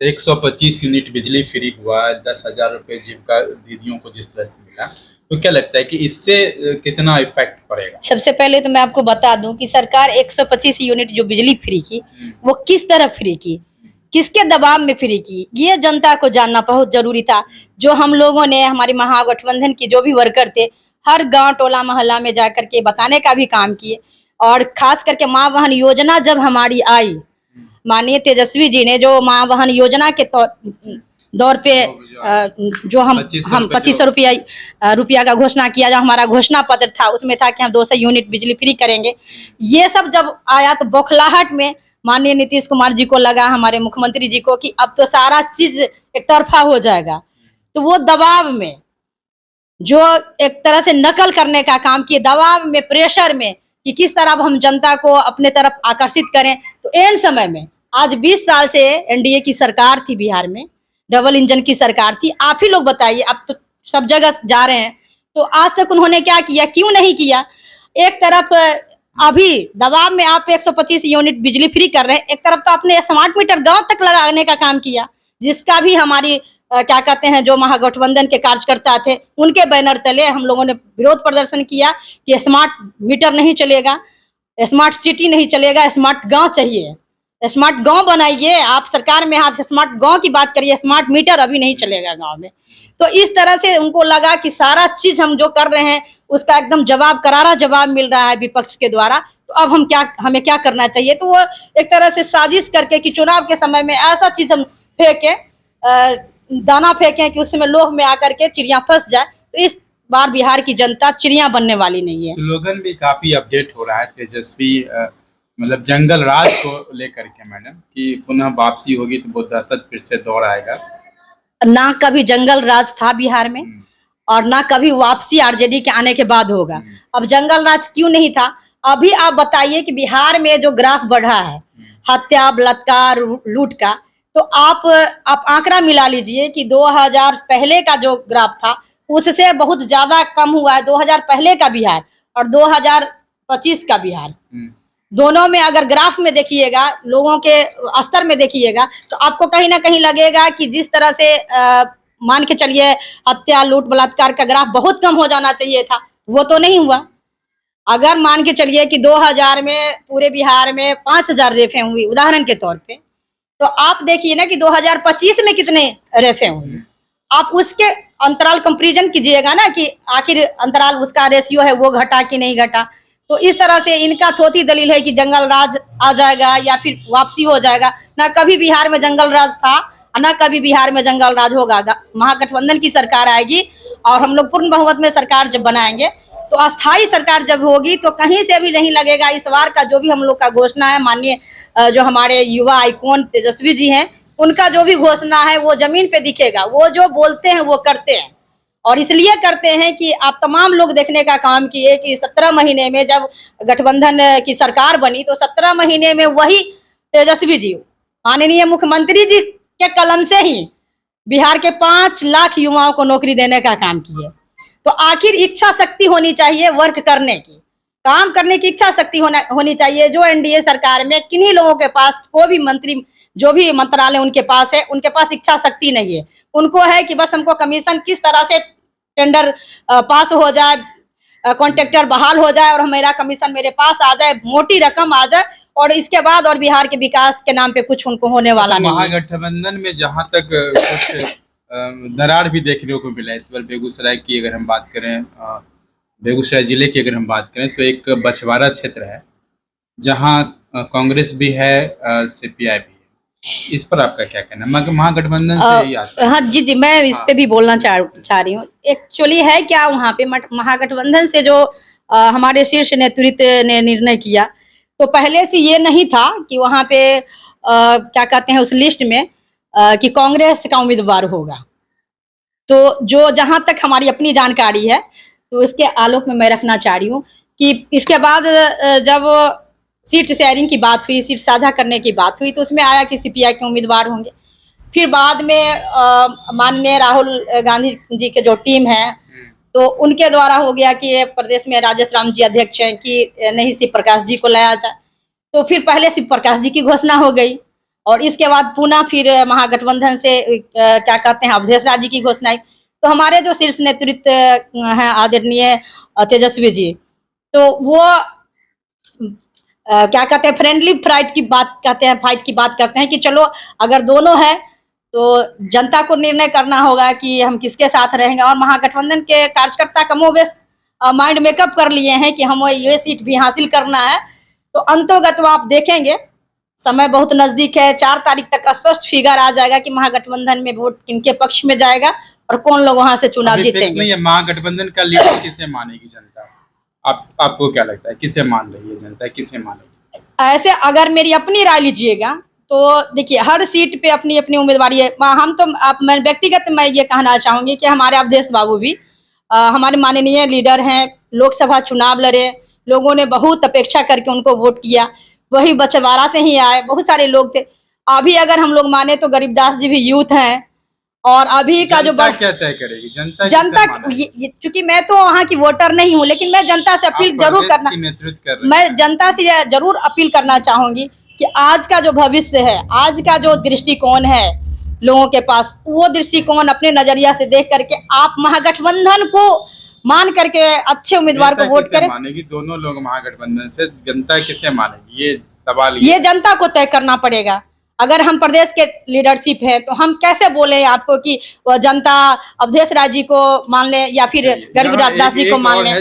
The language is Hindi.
125 यूनिट बिजली फ्री हुआ, 10,000 रुपये जीविका दीदियों को जिस तरह से मिला, तो क्या लगता है कि इससे कितना इफेक्ट पड़ेगा? सबसे पहले तो मैं आपको बता दूं कि सरकार 125 यूनिट जो बिजली फ्री की, वो किस तरह फ्री की, किसके दबाव में फ्री की, ये जनता को जानना बहुत जरूरी था। जो हम लोगों ने, हमारे महागठबंधन के जो भी वर्कर थे, हर गांव टोला मोहल्ला में जाकर के बताने का भी काम किए। और खास करके माँ बहन योजना जब हमारी आई, माननीय तेजस्वी जी ने जो माँ बहन योजना के दौर पे जो हम 2500 रुपया का घोषणा किया, जो हमारा घोषणा पत्र था उसमें था कि हम 200 यूनिट बिजली फ्री करेंगे। ये सब जब आया तो बौखलाहट में माननीय नीतीश कुमार जी को लगा, हमारे मुख्यमंत्री जी को, कि अब तो सारा चीज एक तरफा हो जाएगा। तो वो दबाव में जो एक तरह से नकल करने का काम किए, दबाव में, प्रेशर में, कि किस तरह हम जनता को अपने तरफ आकर्षित करें। तो एन समय में आज 20 साल से एनडीए की सरकार थी बिहार में, डबल इंजन की सरकार थी। आप ही लोग बताइए, आप तो सब जगह जा रहे हैं, तो आज तक उन्होंने क्या किया, क्यों नहीं किया? एक तरफ अभी दबाव में आप 125 यूनिट बिजली फ्री कर रहे हैं, एक तरफ तो आपने स्मार्ट मीटर गांव तक लगाने का काम किया, जिसका भी हमारी क्या कहते हैं, जो महागठबंधन के कार्यकर्ता थे उनके बैनर तले हम लोगों ने विरोध प्रदर्शन किया कि स्मार्ट मीटर नहीं चलेगा, स्मार्ट सिटी नहीं चलेगा, स्मार्ट गांव चाहिए, स्मार्ट गांव बनाइए। आप सरकार में आप स्मार्ट गांव की बात करिए, स्मार्ट मीटर अभी नहीं चलेगा गांव में। तो इस तरह से उनको लगा कि सारा चीज हम जो कर रहे हैं उसका एकदम जवाब, करारा जवाब मिल रहा है विपक्ष के द्वारा, तो अब हमें क्या करना चाहिए। तो वो एक तरह से साजिश करके कि चुनाव के समय में ऐसा चीज हम फेंके, दाना फेंके कि उस समय लोह में आकर के चिड़िया फंस जाए। तो इस बार बिहार की जनता चिड़िया बनने वाली नहीं है। स्लोगन भी काफी अपडेट हो रहा है तेजस्वी, मतलब जंगल राज को लेकर के मैडम, कि पुनः वापसी होगी तो वो दहशत फिर से दौड़ आएगा। ना कभी जंगल राज था बिहार में, और ना कभी वापसी आरजेडी के आने के बाद होगा। अब जंगल राज क्यों नहीं था? अभी आप बताइए कि बिहार में जो ग्राफ बढ़ा है हत्या, बलात्कार, लूट का, तो आप आंकड़ा मिला लीजिए कि 2000 पहले का जो ग्राफ था उससे बहुत ज्यादा कम हुआ है। 2000 पहले का बिहार और 2025 का बिहार, दोनों में अगर ग्राफ में देखिएगा, लोगों के स्तर में देखिएगा, तो आपको कहीं ना कहीं लगेगा कि जिस तरह से मान के चलिए हत्या, लूट, बलात्कार का ग्राफ बहुत कम हो जाना चाहिए था, वो तो नहीं हुआ। अगर मान के चलिए कि 2000 में पूरे बिहार में 5000 रेफें हुई उदाहरण के तौर पे, तो आप देखिए ना कि 2025 में कितने रेफें हुई। आप उसके अंतराल कंपैरिजन कीजिएगा ना कि आखिर अंतराल उसका रेशियो है वो घटा कि नहीं घटा। तो इस तरह से इनका थोथी दलील है कि जंगल राज आ जाएगा या फिर वापसी हो जाएगा। ना कभी बिहार में जंगल राज था, ना कभी बिहार में जंगल राज होगा। महागठबंधन की सरकार आएगी और हम लोग पूर्ण बहुमत में सरकार जब बनाएंगे, तो अस्थायी सरकार जब होगी, तो कहीं से भी नहीं लगेगा। इस बार का जो भी हम लोग का घोषणा है, माननीय जो हमारे युवा आइकॉन तेजस्वी जी हैं, उनका जो भी घोषणा है वो जमीन पे दिखेगा। वो जो बोलते हैं वो करते हैं, और इसलिए करते हैं कि आप तमाम लोग देखने का काम किए कि 17 महीने में जब गठबंधन की सरकार बनी, तो 17 महीने में वही तेजस्वी जी, माननीय मुख्यमंत्री जी के कलम से ही बिहार के 5 लाख युवाओं को नौकरी देने का काम किए। तो आखिर इच्छा शक्ति होनी चाहिए वर्क करने की, काम करने की इच्छा शक्ति होनी चाहिए। जो एनडीए सरकार में किन्हीं लोगों के पास, कोई भी मंत्री, जो भी मंत्रालय उनके पास है, उनके पास इच्छा शक्ति नहीं है। उनको है कि बस हमको कमीशन किस तरह से टेंडर पास हो जाए, कॉन्ट्रैक्टर बहाल हो जाए और मेरा कमीशन मेरे पास आ जाए, मोटी रकम आ जाए, और इसके बाद और बिहार के विकास के नाम पे कुछ उनको होने वाला नहीं है। महागठबंधन में जहां तक कुछ दरार भी देखने को मिला इस बार, बेगूसराय की अगर हम बात करें, बेगूसराय जिले की अगर हम बात करें, तो एक बछवाड़ा क्षेत्र है जहां कांग्रेस भी है, सीपीआई भी है। इस पर आपका क्या कहना है? महागठबंधन से ही आता है। हाँ जी, मैं इस पे भी बोलना चाह रही हूँ। एक्चुअली है क्या, वहाँ पे महागठबंधन से जो हमारे शीर्ष नेतृत्व ने निर्णय किया, तो पहले से ये नहीं था कि वहाँ पे क्या कहते हैं उस लिस्ट में कि कांग्रेस का उम्मीदवार होगा। तो जो जहाँ तक हमारी अपनी जानकारी है, तो इसके आलोक में मैं रखना चाह रही हूँ कि इसके बाद जब सीट शेयरिंग की बात हुई, सीट साझा करने की बात हुई, तो उसमें आया कि सीपीआई के उम्मीदवार होंगे। फिर बाद में माननीय राहुल गांधी जी के जो टीम है, तो उनके द्वारा हो गया कि प्रदेश में राजेश राम जी अध्यक्ष हैं, कि नहीं शिव प्रकाश जी को लाया जाए। तो फिर पहले शिव प्रकाश जी की घोषणा हो गई, और इसके बाद पुनः फिर महागठबंधन से क्या कहते हैं अवधेश राज जी की घोषणा आई। तो हमारे जो शीर्ष नेतृत्व हैं आदरणीय तेजस्वी जी, तो वो क्या कहते हैं फ्रेंडली फाइट की बात करते हैं कि चलो अगर दोनों है तो जनता को निर्णय करना होगा कि हम किसके साथ रहेंगे। और महागठबंधन के कार्यकर्ता कमोबेश माइंड मेकअप कर लिए हैं कि हमें ये सीट भी हासिल करना है। तो अंतोगत वो आप देखेंगे, समय बहुत नजदीक है, 4 तारीख तक स्पष्ट फिगर आ जाएगा कि महागठबंधन में वोट किनके पक्ष में जाएगा और कौन लोग वहां से चुनाव जीतेंगे। नहीं है, महागठबंधन का लीडर किसे मानेगी जनता? आपको क्या लगता है, किसे मान रही है जनता, किसे मानेगी? ऐसे अगर मेरी अपनी राय लीजिएगा तो देखिए हर सीट पे अपनी अपनी उम्मीदवारी है। हम तो मैं व्यक्तिगत मैं ये कहना चाहूंगी कि हमारे अवधेश बाबू भी हमारे माननीय लीडर हैं, लोकसभा चुनाव लड़े, लोगों ने बहुत अपेक्षा करके उनको वोट किया, वही बछवाड़ा से ही आए, बहुत सारे लोग थे। अभी अगर हम लोग माने तो गरीबदास जी भी यूथ हैं और अभी का जो क्या तय करेगी जनता चूंकि मैं तो वहाँ की वोटर नहीं हूँ, लेकिन मैं जनता से अपील जरूर करना, मैं जनता से जरूर अपील करना चाहूंगी कि आज का जो भविष्य है, आज का जो दृष्टिकोण है लोगों के पास, वो दृष्टिकोण अपने नजरिया से देख करके आप महागठबंधन को मान करके अच्छे उम्मीदवार को वोट करें। मानेगी दोनों लोग महागठबंधन से, जनता किसे मानेगी, ये सवाल ये जनता को तय करना पड़ेगा। अगर हम प्रदेश के लीडरशिप है तो हम कैसे बोले आपको कि जनता अवधेश राज जी को मान ले या फिर गरीबदास जी को मान ले।